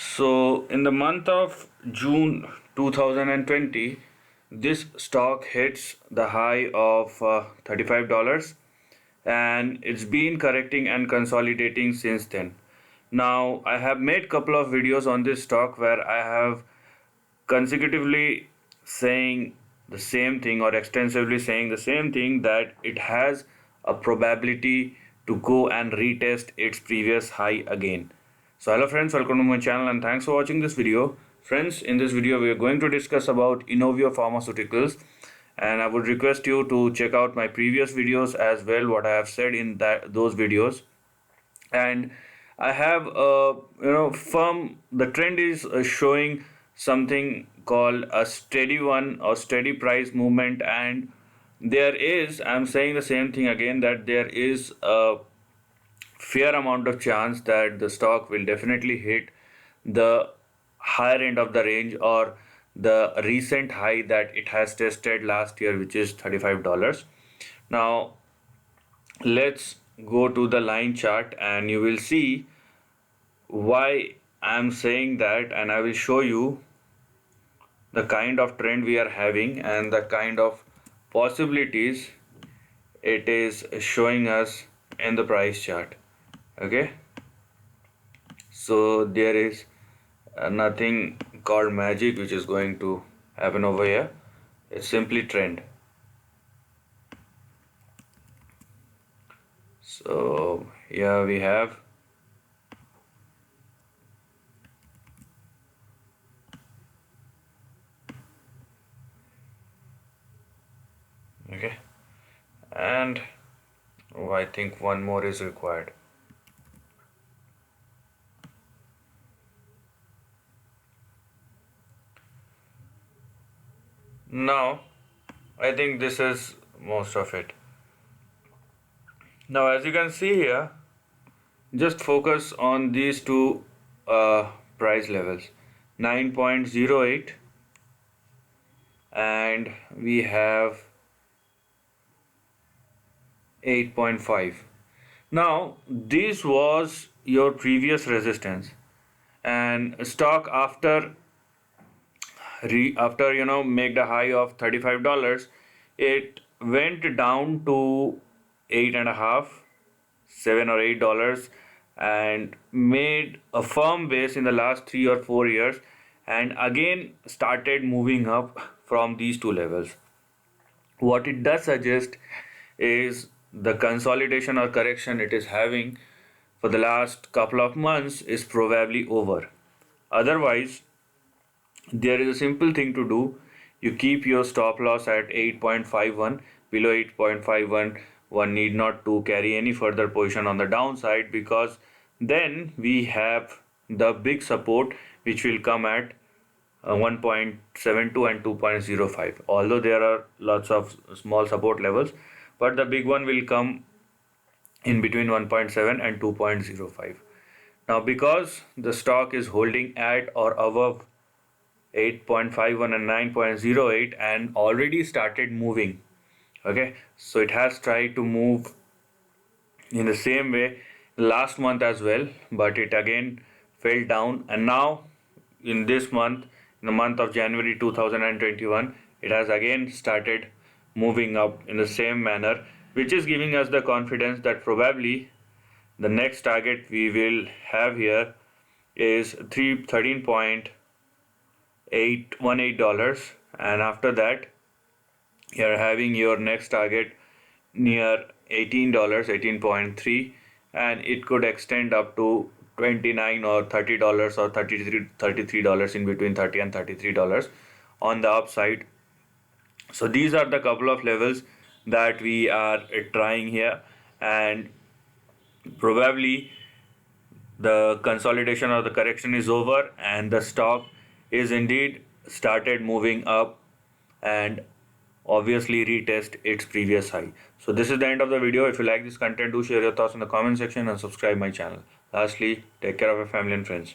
So, in the month of June 2020, this stock hits the high of $35 and it's been correcting and consolidating since then. Now, I have made couple of videos on this stock where I have consecutively saying the same thing or extensively saying the same thing, that it has a probability to go and retest its previous high again. So hello friends, welcome to my channel and thanks for watching this video. Friends, in this video we are going to discuss about Inovio Pharmaceuticals, and I would request you to check out my previous videos as well, what I have said in those videos. And I have firm the trend is showing something called a steady one or steady price movement, and I'm saying the same thing again, that there is a fair amount of chance that the stock will definitely hit the higher end of the range or the recent high that it has tested last year, which is $35. Now let's go to the line chart and you will see why I'm saying that, and I will show you the kind of trend we are having and the kind of possibilities it is showing us in the price chart. Okay, so there is nothing called magic which is going to happen over here. It's simply trend. So here we have okay, and I think one more is required. Now I think this is most of it. Now as you can see here, just focus on these two price levels, 9.08 and we have 8.5. Now this was your previous resistance, and stock after make the high of $35, it went down to 8.5, $7 or $8, and made a firm base in the last 3 or 4 years, and again started moving up from these two levels. What it does suggest is the consolidation or correction it is having for the last couple of months is probably over. Otherwise, there is a simple thing to do. You keep your stop loss at 8.51. Below 8.51, one need not to carry any further position on the downside, because then we have the big support which will come at 1.72 and 2.05. Although there are lots of small support levels, but the big one will come in between 1.7 and 2.05. Now because the stock is holding at or above 8.51 and 9.08 and already started moving, okay, so it has tried to move in the same way last month as well, but it again fell down, and now in this month, in the month of January 2021, it has again started moving up in the same manner, which is giving us the confidence that probably the next target we will have here is $13.818, and after that you are having your next target near $18, 18.3, and it could extend up to $29 or $30 or $33, in between $30 and $33 on the upside. So these are the couple of levels that we are trying here, and probably the consolidation or the correction is over and the stock is indeed started moving up and obviously retest its previous high. So this is the end of the video. If you like this content, do share your thoughts in the comment section and subscribe my channel. Lastly, take care of your family and friends.